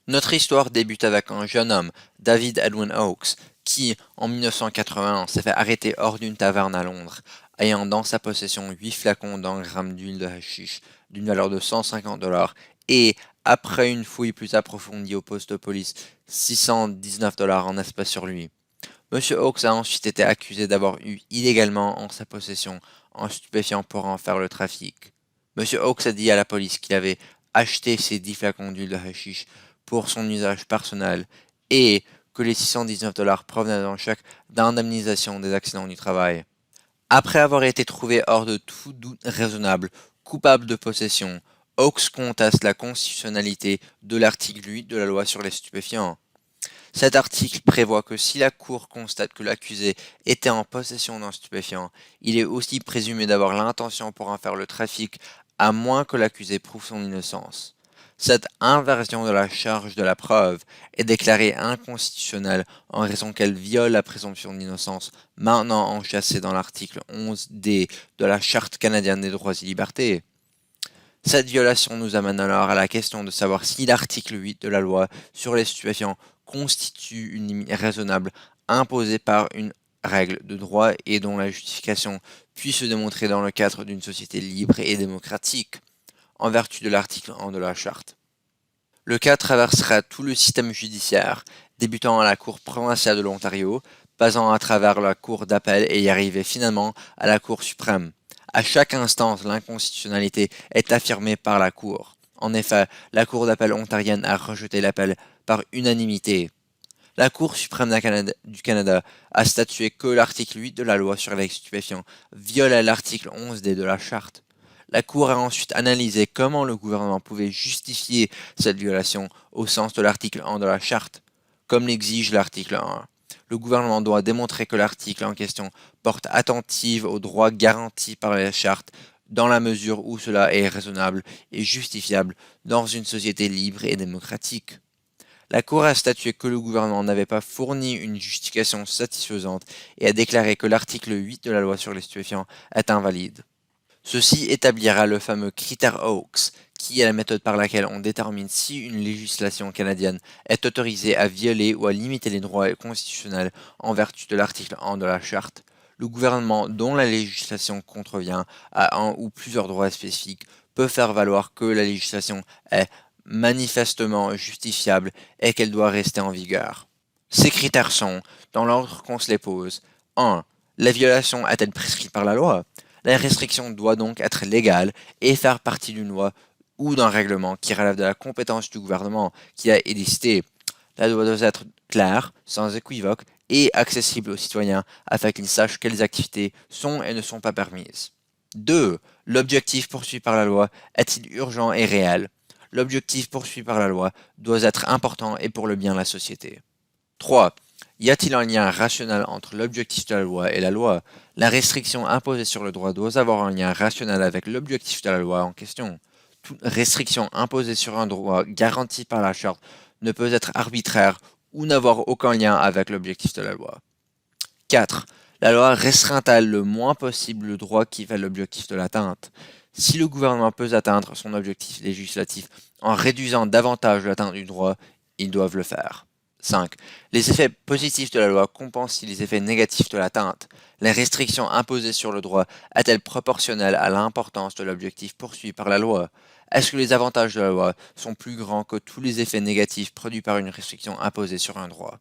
Notre histoire débute avec un jeune homme, David Edwin Oakes, qui, en 1981, s'est fait arrêter hors d'une taverne à Londres, ayant dans sa possession 8 flacons d'un gramme d'huile de hashish d'une valeur de 150 $ et, après une fouille plus approfondie au poste de police, 619 $ en espèces sur lui. Monsieur Oakes a ensuite été accusé d'avoir eu illégalement en sa possession un stupéfiant pour en faire le trafic. Monsieur Oakes a dit à la police qu'il avait acheté ces 10 flacons d'huile de hashish pour son usage personnel et que les 619 $ provenaient d'un chèque d'indemnisation des accidents du travail. Après avoir été trouvé hors de tout doute raisonnable, coupable de possession, Oakes conteste la constitutionnalité de l'article 8 de la loi sur les stupéfiants. Cet article prévoit que si la Cour constate que l'accusé était en possession d'un stupéfiant, il est aussi présumé d'avoir l'intention pour en faire le trafic, à moins que l'accusé prouve son innocence. Cette inversion de la charge de la preuve est déclarée inconstitutionnelle en raison qu'elle viole la présomption d'innocence, maintenant enchâssée dans l'article 11D de la Charte canadienne des droits et libertés. Cette violation nous amène alors à la question de savoir si l'article 8 de la loi sur les stupéfiants constitue une limite raisonnable imposée par une règle de droit et dont la justification puisse se démontrer dans le cadre d'une société libre et démocratique, en vertu de l'article 1 de la Charte. Le cas traversera tout le système judiciaire, débutant à la Cour provinciale de l'Ontario, passant à travers la Cour d'appel et y arriver finalement à la Cour suprême. À chaque instance, l'inconstitutionnalité est affirmée par la Cour. En effet, la Cour d'appel ontarienne a rejeté l'appel par unanimité. La Cour suprême du Canada a statué que l'article 8 de la loi sur les stupéfiants violait l'article 11D de la Charte. La Cour a ensuite analysé comment le gouvernement pouvait justifier cette violation au sens de l'article 1 de la Charte, comme l'exige l'article 1. Le gouvernement doit démontrer que l'article en question porte attentive aux droits garantis par la Charte dans la mesure où cela est raisonnable et justifiable dans une société libre et démocratique. La Cour a statué que le gouvernement n'avait pas fourni une justification satisfaisante et a déclaré que l'article 8 de la loi sur les stupéfiants est invalide. Ceci établira le fameux critère Oakes, qui est la méthode par laquelle on détermine si une législation canadienne est autorisée à violer ou à limiter les droits constitutionnels en vertu de l'article 1 de la Charte. Le gouvernement dont la législation contrevient à un ou plusieurs droits spécifiques peut faire valoir que la législation est manifestement justifiable et qu'elle doit rester en vigueur. Ces critères sont, dans l'ordre qu'on se les pose, 1. La violation est-elle prescrite par la loi? La restriction doit donc être légale et faire partie d'une loi ou d'un règlement qui relève de la compétence du gouvernement qui a édicté. La loi doit être claire, sans équivoque et accessible aux citoyens afin qu'ils sachent quelles activités sont et ne sont pas permises. 2. L'objectif poursuivi par la loi est-il urgent et réel? L'objectif poursuivi par la loi doit être important et pour le bien de la société. 3. Y a-t-il un lien rationnel entre l'objectif de la loi et la loi? La restriction imposée sur le droit doit avoir un lien rationnel avec l'objectif de la loi en question. Toute restriction imposée sur un droit garanti par la Charte ne peut être arbitraire ou n'avoir aucun lien avec l'objectif de la loi. 4. La loi restreint-elle le moins possible le droit qui fait l'objectif de l'atteinte? Si le gouvernement peut atteindre son objectif législatif en réduisant davantage l'atteinte du droit, ils doivent le faire. 5. Les effets positifs de la loi compensent les effets négatifs de l'atteinte. Les restrictions imposées sur le droit est-elle proportionnelle à l'importance de l'objectif poursuivi par la loi? Est-ce que les avantages de la loi sont plus grands que tous les effets négatifs produits par une restriction imposée sur un droit?